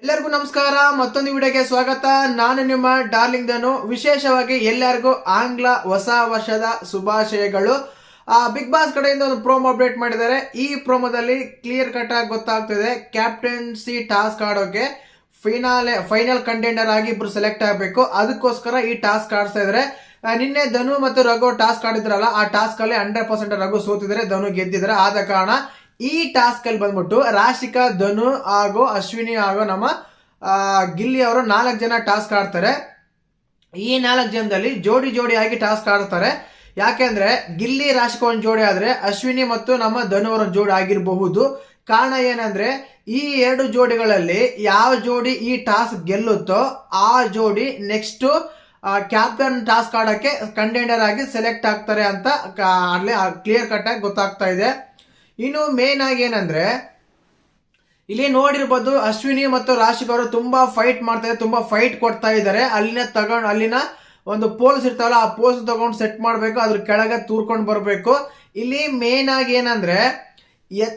ಎಲ್ಲರಿಗೂ ನಮಸ್ಕಾರ. ಮತ್ತೊಂದು ವಿಡಿಯೋಗೆ ಸ್ವಾಗತ. ನಾನು ನಿಮ್ಮ ಡಾರ್ಲಿಂಗ್ ಧನು. ವಿಶೇಷವಾಗಿ ಎಲ್ಲರಿಗೂ ಆಂಗ್ಲ ಹೊಸ ವರ್ಷದ ಶುಭಾಶಯಗಳು. ಬಿಗ್ ಬಾಸ್ ಕಡೆಯಿಂದ ಒಂದು ಪ್ರೋಮೋ ಅಪ್ಡೇಟ್ ಮಾಡಿದ್ದಾರೆ. ಈ ಪ್ರೋಮೋದಲ್ಲಿ ಕ್ಲಿಯರ್ ಕಟ್ ಆಗಿ ಗೊತ್ತಾಗ್ತಿದೆ ಕ್ಯಾಪ್ಟನ್ಸಿ ಟಾಸ್ಕ್ ಆಡೋಕೆ ಫೈನಲ್ ಕಂಟೆಂಡರ್ ಆಗಿ ಇಬ್ರು ಸೆಲೆಕ್ಟ್ ಆಗಬೇಕು. ಅದಕ್ಕೋಸ್ಕರ ಈ ಟಾಸ್ಕ್ ಆಡಿಸ್ತಾ ಇದಾರೆ. ನಿನ್ನೆ ಧನು ಮತ್ತು ರಘು ಟಾಸ್ಕ್ ಆಡಿದ್ರಲ್ಲ, ಆ ಟಾಸ್ಕ್ ಅಲ್ಲಿ 100% ರಘು ಸೋತಿದ್ರೆ, ಧನು ಗೆದ್ದಿದ್ರೆ. ಆದ ಕಾರಣ ಈ ಟಾಸ್ಕ್ ಅಲ್ಲಿ ಬಂದ್ಬಿಟ್ಟು ರಾಶಿಕಾ, ಧನು ಹಾಗೂ ಅಶ್ವಿನಿ ಹಾಗೂ ನಮ್ಮ ಗಿಲ್ಲಿ ಅವರು 4 ಜನ ಟಾಸ್ಕ್ ಆಡ್ತಾರೆ. ಈ 4 ಜನದಲ್ಲಿ ಜೋಡಿ ಜೋಡಿಯಾಗಿ ಟಾಸ್ಕ್ ಆಡ್ತಾರೆ. ಯಾಕೆಂದ್ರೆ ಗಿಲ್ಲಿ ರಾಶಿಕಾ ಒಂದು ಜೋಡಿ ಆದ್ರೆ ಅಶ್ವಿನಿ ಮತ್ತು ನಮ್ಮ ಧನು ಅವರ ಜೋಡಿ ಆಗಿರಬಹುದು. ಕಾರಣ ಏನಂದ್ರೆ ಈ 2 ಜೋಡಿಗಳಲ್ಲಿ ಯಾವ ಜೋಡಿ ಈ ಟಾಸ್ಕ್ ಗೆಲ್ಲುತ್ತೋ ಆ ಜೋಡಿ ನೆಕ್ಸ್ಟ್ ಕ್ಯಾಪ್ಟನ್ ಟಾಸ್ಕ್ ಆಡಕ್ಕೆ ಕಂಟೆಂಡರ್ ಆಗಿ ಸೆಲೆಕ್ಟ್ ಆಗ್ತಾರೆ ಅಂತ ಅಲ್ಲೇ ಕ್ಲಿಯರ್ ಕಟ್ ಆಗಿ ಗೊತ್ತಾಗ್ತಾ ಇದೆ. ಇನ್ನು ಮೇನ್ ಆಗಿ ಏನಂದ್ರೆ ಇಲ್ಲಿ ನೋಡಿರ್ಬೋದು, ಅಶ್ವಿನಿ ಮತ್ತು ರಾಶಿಕ್ ಅವರು ತುಂಬಾ ಫೈಟ್ ಮಾಡ್ತಾರೆ, ತುಂಬಾ ಫೈಟ್ ಕೊಡ್ತಾ ಇದ್ದಾರೆ. ಅಲ್ಲಿನ ಒಂದು ಪೋಲ್ಸ್ ಇರ್ತಾವಲ್ಲ, ಆ ಪೋಲ್ಸ್ ತಗೊಂಡು ಸೆಟ್ ಮಾಡ್ಬೇಕು, ಅದ್ರ ಕೆಳಗೆ ತೂರ್ಕೊಂಡು ಬರ್ಬೇಕು. ಇಲ್ಲಿ ಮೇನ್ ಆಗಿ ಏನಂದ್ರೆ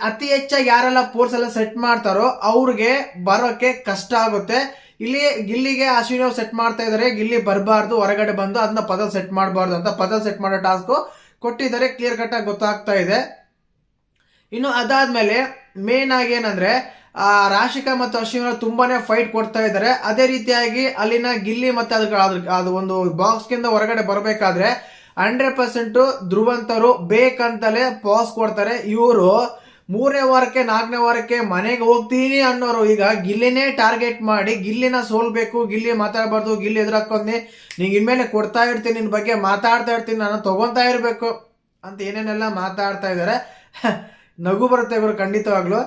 ಅತಿ ಹೆಚ್ಚಾಗಿ ಯಾರೆಲ್ಲ ಪೋಲ್ಸ್ ಎಲ್ಲ ಸೆಟ್ ಮಾಡ್ತಾರೋ ಅವ್ರಿಗೆ ಬರೋಕೆ ಕಷ್ಟ ಆಗುತ್ತೆ. ಇಲ್ಲಿ ಗಿಲ್ಲಿಗೆ ಅಶ್ವಿನಿ ಅವ್ರು ಸೆಟ್ ಮಾಡ್ತಾ ಇದಾರೆ, ಗಿಲ್ಲಿ ಬರಬಾರ್ದು, ಹೊರಗಡೆ ಬಂದು ಅದನ್ನ ಪದಲ್ ಸೆಟ್ ಮಾಡಬಾರ್ದು ಅಂತ ಪದಲ್ ಸೆಟ್ ಮಾಡೋ ಟಾಸ್ಕ್ ಕೊಟ್ಟಿದ್ದಾರೆ. ಕ್ಲಿಯರ್ ಕಟ್ ಆಗಿ ಗೊತ್ತಾಗ್ತಾ ಇದೆ. ಇನ್ನು ಅದಾದ್ಮೇಲೆ ಮೇನ್ ಆಗಿ ಏನಂದ್ರೆ ರಾಶಿಕಾ ಮತ್ತು ಅಶ್ವಿನಿ ತುಂಬಾನೇ ಫೈಟ್ ಕೊಡ್ತಾ ಇದ್ದಾರೆ. ಅದೇ ರೀತಿಯಾಗಿ ಅಲ್ಲಿನ ಗಿಲ್ಲಿ ಮತ್ತೆ ಅದು ಒಂದು ಬಾಕ್ಸ್ ಗಿಂದ ಹೊರಗಡೆ ಬರಬೇಕಾದ್ರೆ 100% ಧ್ರುವಂತರು ಬೇಕಂತಲೇ ಪಾಸ್ ಕೊಡ್ತಾರೆ. ಇವರು 3ನೇ ವಾರಕ್ಕೆ 4ನೇ ವಾರಕ್ಕೆ ಮನೆಗೆ ಹೋಗ್ತೀನಿ ಅನ್ನೋರು ಈಗ ಗಿಲ್ಲಿನೇ ಟಾರ್ಗೆಟ್ ಮಾಡಿ ಗಿಲ್ಲಿನ ಸೋಲ್ಬೇಕು, ಗಿಲ್ಲಿ ಮಾತಾಡಬಾರ್ದು, ಗಿಲ್ಲಿ ಎದುರಾಕೊಂಡಿ, ನಿಂಗೆ ಇನ್ಮೇಲೆ ಕೊಡ್ತಾ ಇರ್ತೀನಿ, ನಿನ್ ಬಗ್ಗೆ ಮಾತಾಡ್ತಾ ಇರ್ತೀನಿ, ನಾನು ತಗೊಂತಾ ಇರ್ಬೇಕು ಅಂತ ಏನೇನೆಲ್ಲ ಮಾತಾಡ್ತಾ ಇದ್ದಾರೆ. ನಗು ಬರುತ್ತೆ ಇವರು ಖಂಡಿತವಾಗ್ಲು.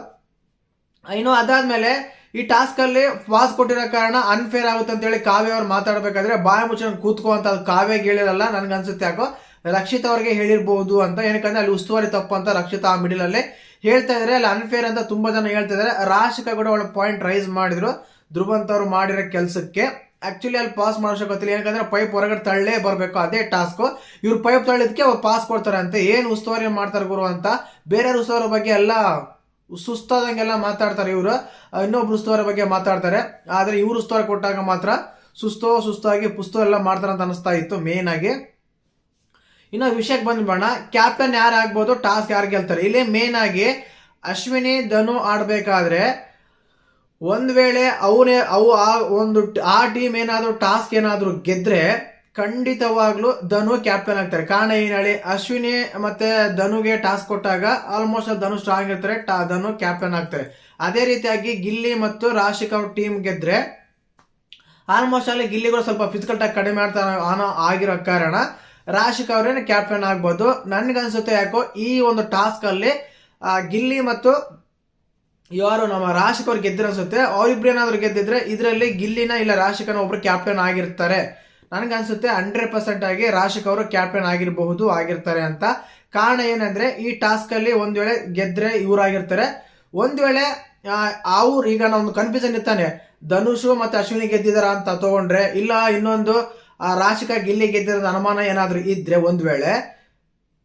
ಇನ್ನು ಅದಾದ್ಮೇಲೆ ಈ ಟಾಸ್ಕ್ ಅಲ್ಲಿ ಪಾಸ್ ಕೊಟ್ಟಿರೋ ಕಾರಣ ಅನ್ಫೇರ್ ಆಗುತ್ತೆ ಅಂತ ಹೇಳಿ ಕಾವ್ಯ ಅವ್ರು ಮಾತಾಡ್ಬೇಕಾದ್ರೆ ಬಾಯಿ ಮುಚ್ಕೊಂಡು ಕೂತ್ಕೋ ಅಂತ ಅದು ಕಾವ್ಯಗೆ ಹೇಳಿರಲ್ಲ, ನನ್ಗೆ ಅನ್ಸುತ್ತೆ ಯಾಕೋ ರಕ್ಷಿತಾ ಅವ್ರಿಗೆ ಹೇಳಿರ್ಬಹುದು ಅಂತ. ಏನಕ್ಕಂದ್ರೆ ಅಲ್ಲಿ ಉಸ್ತುವಾರಿ ತಪ್ಪು ಅಂತ ರಕ್ಷಿತಾ ಆ ಮಿಡಿಲ್ ಅಲ್ಲಿ ಹೇಳ್ತಾ ಇದಾರೆ, ಅಲ್ಲಿ ಅನ್ಫೇರ್ ಅಂತ ತುಂಬಾ ಜನ ಹೇಳ್ತಾ ಇದಾರೆ. ರಾಶಿಕಾ ಕೂಡ ಅವಳ ಪಾಯಿಂಟ್ ರೈಸ್ ಮಾಡಿದ್ರು ಧ್ರುವಂತ್ ಅವ್ರು ಮಾಡಿರೋ ಕೆಲಸಕ್ಕೆ. ಆಕ್ಚುಲಿ ಅಲ್ಲಿ ಪಾಸ್ ಮಾಡೋಕ್ಕಾಗತ್ತಿಲ್ಲ, ಏನಕ್ಕಂದ್ರೆ ಪೈಪ್ ಹೊರಗಡೆ ತಳ್ಳೇ ಬರ್ಬೇಕು, ಅದೇ ಟಾಸ್ಕ್. ಇವ್ರು ಪೈಪ್ ತಳ್ಳಿದ್ಕೆ ಅವ್ರು ಪಾಸ್ ಕೊಡ್ತಾರೆ ಅಂತ. ಏನ್ ಉಸ್ತುವಾರಿ ಮಾಡ್ತಾರೆ ಗುರು ಅಂತ ಬೇರೆ ಉಸ್ತುವಾರಿ ಬಗ್ಗೆ ಎಲ್ಲ ಸುಸ್ತಾದಂಗೆಲ್ಲ ಮಾತಾಡ್ತಾರೆ ಇವರು, ಇನ್ನೊಬ್ರು ಉಸ್ತುವಾರಿ ಬಗ್ಗೆ ಮಾತಾಡ್ತಾರೆ. ಆದ್ರೆ ಇವ್ರು ಉಸ್ತುವಾರಿ ಕೊಟ್ಟಾಗ ಮಾತ್ರ ಸುಸ್ತಾಗಿ ಪುಸ್ತಕ ಎಲ್ಲ ಮಾಡ್ತಾರೆ ಅಂತ ಅನಿಸ್ತಾ ಇತ್ತು ಮೇನ್ ಆಗಿ. ಇನ್ನು ವಿಷಯಕ್ಕೆ ಬಂದ್ಬೇಡ, ಕ್ಯಾಪ್ಟನ್ ಯಾರು ಆಗ್ಬೋದು, ಟಾಸ್ಕ್ ಯಾರು ಗೆಲ್ತಾರೆ. ಇಲ್ಲಿ ಮೇನ್ ಆಗಿ ಅಶ್ವಿನಿ ಧನು ಆಡ್ಬೇಕಾದ್ರೆ ಒಂದ್ ವೇಳೆ ಆ ಟೀಮ್ ಏನಾದ್ರು ಟಾಸ್ಕ್ ಏನಾದ್ರು ಗೆದ್ರೆ ಖಂಡಿತವಾಗ್ಲೂ ಧನು ಕ್ಯಾಪ್ಟನ್ ಆಗ್ತಾರೆ. ಕಾರಣ ಏನ್ ಹೇಳಿ, ಅಶ್ವಿನಿ ಮತ್ತೆ ಧನುಗೆ ಟಾಸ್ಕ್ ಕೊಟ್ಟಾಗ ಆಲ್ಮೋಸ್ಟ್ ಧನು ಸ್ಟ್ರಾಂಗ್ ಇರ್ತಾರೆ, ಧನು ಕ್ಯಾಪ್ಟನ್ ಆಗ್ತಾರೆ. ಅದೇ ರೀತಿಯಾಗಿ ಗಿಲ್ಲಿ ಮತ್ತು ರಾಶಿಕ್ ಅವ್ರ ಟೀಮ್ ಗೆದ್ರೆ ಆಲ್ಮೋಸ್ಟ್ ಅಲ್ಲಿ ಗಿಲ್ಲಿಗಳು ಸ್ವಲ್ಪ ಫಿಸಿಕಲ್ ಟಾಕ್ ಕಡಿಮೆ ಆಗಿರೋ ಕಾರಣ ರಾಶಿಕ್ ಅವ್ರೇನು ಕ್ಯಾಪ್ಟನ್ ಆಗ್ಬೋದು. ನನ್ಗನ್ಸುತ್ತೆ ಯಾಕೋ ಈ ಒಂದು ಟಾಸ್ಕ್ ಅಲ್ಲಿ ಗಿಲ್ಲಿ ಮತ್ತು ಯಾರು ನಮ್ಮ ರಾಶಿಕ್ ಅವ್ರು ಗೆದ್ದಿರ ಅನ್ಸುತ್ತೆ. ಅವ್ರಿಬ್ರು ಏನಾದ್ರು ಗೆದ್ದಿದ್ರೆ ಇದರಲ್ಲಿ ಗಿಲ್ಲಿನ ಇಲ್ಲ ರಾಶಿಕನ ಒಬ್ರು ಕ್ಯಾಪ್ಟನ್ ಆಗಿರ್ತಾರೆ. ನನ್ಗನ್ಸುತ್ತೆ 100% ಆಗಿ ರಾಶಿಕ್ ಅವರು ಕ್ಯಾಪ್ಟನ್ ಆಗಿರ್ತಾರೆ ಅಂತ. ಕಾರಣ ಏನಂದ್ರೆ ಈ ಟಾಸ್ಕ್ ಅಲ್ಲಿ ಒಂದ್ ವೇಳೆ ಗೆದ್ರೆ ಇವ್ರಾಗಿರ್ತಾರೆ. ಒಂದ್ ವೇಳೆ ಅವ್ರು ಈಗ ಒಂದು ಕನ್ಫ್ಯೂಷನ್ ಇರ್ತಾನೆ, ಧನುಷು ಮತ್ತೆ ಅಶ್ವಿನಿ ಗೆದ್ದಿದಾರ ಅಂತ ತಗೊಂಡ್ರೆ, ಇಲ್ಲ ಇನ್ನೊಂದು ರಾಶಿಕಾ ಗಿಲ್ಲಿ ಗೆದ್ದಿರೋದು ಅನುಮಾನ ಏನಾದ್ರು ಇದ್ರೆ, ಒಂದ್ ವೇಳೆ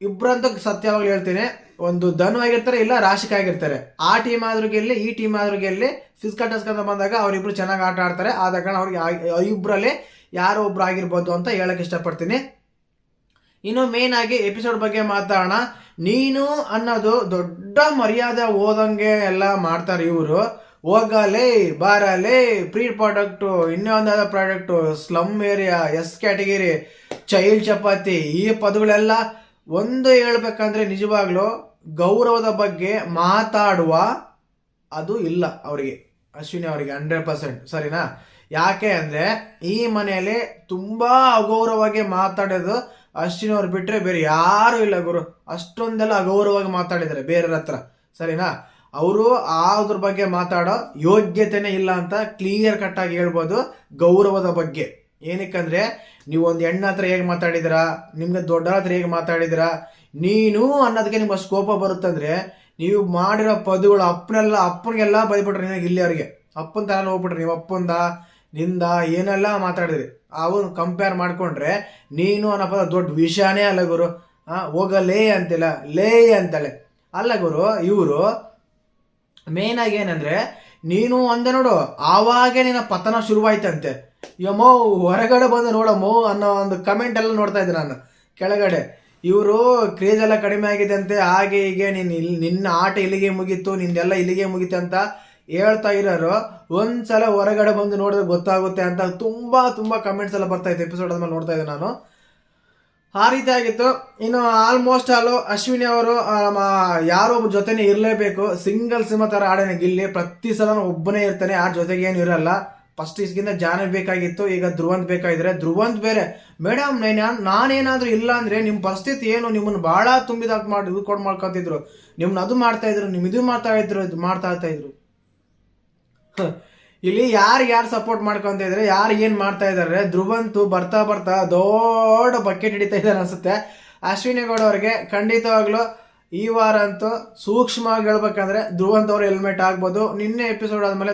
ಇಬ್ರಂತೂ ಸತ್ಯವಾಗ್ಲು ಹೇಳ್ತೀನಿ, ಒಂದು ಧನು ಆಗಿರ್ತಾರೆ ಇಲ್ಲ ರಾಶಿಕಾ ಆಗಿರ್ತಾರೆ. ಆ ಟೀಮ್ ಆದ್ರೂ ಗೆಲ್ಲಿ ಈ ಟೀಮ್ ಆದ್ರೂ ಗೆಲ್ಲಿ ಫಿಸಿಕಲ್ ಟಾಸ್ಕ್ ಅಂತ ಬಂದಾಗ ಅವ್ರಿಬ್ರು ಚೆನ್ನಾಗಿ ಆಟ ಆಡ್ತಾರೆ. ಆದ ಕಾರಣ ಅವ್ರಿಗೆ ಇಬ್ರಲ್ಲಿ ಯಾರೋ ಒಬ್ರು ಆಗಿರ್ಬೋದು ಅಂತ ಹೇಳಕ್ ಇಷ್ಟಪಡ್ತೀನಿ. ಇನ್ನು ಮೇನ್ ಆಗಿ ಎಪಿಸೋಡ್ ಬಗ್ಗೆ ಮಾತಾಡೋಣ. ನೀನು ಅನ್ನೋದು ದೊಡ್ಡ ಮರ್ಯಾದೆ ಓದಂಗೆ ಎಲ್ಲ ಮಾಡ್ತಾರೆ ಇವರು. ಹೋಗಲೇ ಬಾರಲೇ, ಪ್ರೀ ಪ್ರಾಡಕ್ಟು, ಇನ್ನೊಂದಾದ product, slum area, S category, child chapati, ಈ ಪದಗಳೆಲ್ಲ ಒಂದು ಹೇಳ್ಬೇಕಂದ್ರೆ ನಿಜವಾಗ್ಲೂ ಗೌರವದ ಬಗ್ಗೆ ಮಾತಾಡುವ ಅದು ಇಲ್ಲ ಅವರಿಗೆ, ಅಶ್ವಿನಿ ಅವರಿಗೆ 100%. ಸರಿನಾ? ಯಾಕೆ ಅಂದ್ರೆ ಈ ಮನೆಯಲ್ಲಿ ತುಂಬಾ ಅಗೌರವವಾಗಿ ಮಾತಾಡೋದು ಅಶ್ವಿನಿ ಅವ್ರು ಬಿಟ್ರೆ ಬೇರೆ ಯಾರು ಇಲ್ಲ ಗುರು. ಅಷ್ಟೊಂದೆಲ್ಲ ಅಗೌರವವಾಗಿ ಮಾತಾಡಿದ್ದಾರೆ ಬೇರೆಯವ್ರ ಹತ್ರ. ಸರಿನಾ? ಅವರು ಅದ್ರ ಬಗ್ಗೆ ಮಾತಾಡೋ ಯೋಗ್ಯತೆನೇ ಇಲ್ಲ ಅಂತ ಕ್ಲಿಯರ್ ಕಟ್ ಆಗಿ ಹೇಳ್ಬೋದು ಗೌರವದ ಬಗ್ಗೆ. ಏನಕ್ಕಂದ್ರೆ ನೀವು ಒಂದು ಹೆಣ್ಣ ಹತ್ರ ಹೇಗೆ ಮಾತಾಡಿದಿರಾ, ನಿಮ್ಗೆ ದೊಡ್ಡರ ಹತ್ರ ಹೇಗೆ ಮಾತಾಡಿದಿರಾ, ನೀನು ಅನ್ನೋದಕ್ಕೆ ನಿಮ್ಗೆ ಅಷ್ಟು ಕೋಪ ಬರುತ್ತಂದ್ರೆ ನೀವು ಮಾಡಿರೋ ಪದಗಳು ಅಪ್ಪನಿಗೆಲ್ಲ ಬೈಬಿಟ್ರಿ. ನಿನಗೆ ಇಲ್ಲಿ ಅವ್ರಿಗೆ ಅಪ್ಪನ ತರ ಹೋಗ್ಬಿಟ್ರಿ, ನೀವು ಅಪ್ಪಂದ ನಿಂದ ಏನೆಲ್ಲ ಮಾತಾಡಿದ್ರಿ. ಅವನು ಕಂಪೇರ್ ಮಾಡ್ಕೊಂಡ್ರೆ ನೀನು ಅನ್ನೋ ಪದ ದೊಡ್ಡ ವಿಷಯನೇ ಅಲ್ಲ ಗುರು. ಹೋಗಲೇ ಅಂತಿಲ್ಲ, ಲೇ ಅಂತಾಳೆ ಅಲ್ಲ ಗುರು. ಇವರು ಮೇನ್ ಆಗಿ ಏನಂದ್ರೆ ನೀನು ಅಂದೆ ನೋಡು, ಆವಾಗೇ ನಿನ್ನ ಪತನ ಶುರುವಾಯ್ತಂತೆ. ಯಮ್ಮೋ ಹೊರಗಡೆ ಬಂದು ನೋಡಮ್ಮೋ ಅನ್ನೋ ಒಂದು ಕಮೆಂಟ್ ಎಲ್ಲ ನೋಡ್ತಾ ಇದ್ದೆ ನಾನು ಕೆಳಗಡೆ. ಇವರು ಕ್ರೇಜ್ ಎಲ್ಲ ಕಡಿಮೆ ಆಗಿದೆ ಅಂತೆ, ಹಾಗೆ ಹೀಗೆ ನಿನ್ನ ಆಟ ಇಲ್ಲಿಗೆ ಮುಗೀತು, ನಿಂದೆಲ್ಲ ಇಲ್ಲಿಗೆ ಮುಗೀತು ಅಂತ ಹೇಳ್ತಾ ಇರೋರು ಒಂದ್ಸಲ ಹೊರಗಡೆ ಬಂದು ನೋಡಿದ್ರೆ ಗೊತ್ತಾಗುತ್ತೆ ಅಂತ ತುಂಬಾ ಕಮೆಂಟ್ಸ್ ಎಲ್ಲ ಬರ್ತಾ ಇತ್ತು. ಎಪಿಸೋಡ್ ಆದ್ಮೇಲೆ ನೋಡ್ತಾ ಇದ್ದೆ ನಾನು. ಆ ರೀತಿ ಆಗಿತ್ತು. ಇನ್ನು ಆಲ್ಮೋಸ್ಟ್ ಆಲು ಅಶ್ವಿನಿ ಅವರು ಯಾರೋ ಒಬ್ಬ ಜೊತೆನೇ ಇರಲೇಬೇಕು. ಸಿಂಗಲ್ ಸಿನಿಮಾ ತರ ಆಡೇನೆ ಗಿಲ್ಲಿ, ಪ್ರತಿ ಸಲ ಒಬ್ಬನೇ ಇರ್ತಾನೆ, ಆ ಜೊತೆಗೆ ಏನು ಇರಲ್ಲ. ಫಸ್ಟ್ ಈಸ್ಗಿಂತ ಜಾನ ಬೇಕಾಗಿತ್ತು, ಈಗ ಧ್ರುವಂತ್ ಬೇಕಾಗಿದ್ರೆ. ಧ್ರುವಂತ್ ಬೇರೆ, ಮೇಡಮ್ ನಾನೇನಾದ್ರೂ ಇಲ್ಲ ಅಂದ್ರೆ ನಿಮ್ ಪರಿಸ್ಥಿತಿ ಏನು, ನಿಮ್ಮನ್ನ ಬಹಳ ತುಂಬಿದಾಕ್ ಮಾಡ್ಕೊತಿದ್ರು, ನಿಮ್ನ ಅದು ಮಾಡ್ತಾ ಇದ್ರು, ನಿಮ್ ಇದು ಮಾಡ್ತಾ ಇದ್ರು. ಇಲ್ಲಿ ಯಾರು ಸಪೋರ್ಟ್ ಮಾಡ್ಕೊಂತ ಇದ್ರೆ, ಯಾರು ಏನ್ ಮಾಡ್ತಾ ಇದಾರೆ. ಧ್ರುವಂತು ಬರ್ತಾ ದೊಡ್ಡ ಬಕೆಟ್ ಹಿಡಿತಾ ಇದ್ದಾರೆ ಅನ್ಸುತ್ತೆ ಅಶ್ವಿನಿ ಗೌಡ ಅವ್ರಿಗೆ. ಖಂಡಿತವಾಗ್ಲು ಈ ವಾರ ಅಂತೂ ಸೂಕ್ಷ್ಮವಾಗಿ ಹೇಳ್ಬೇಕಂದ್ರೆ ಧ್ರುವಂತ್ ಅವ್ರು ಹೆಲ್ಮೆಟ್ ಆಗ್ಬೋದು. ನಿನ್ನೆ ಎಪಿಸೋಡ್ ಆದ್ಮೇಲೆ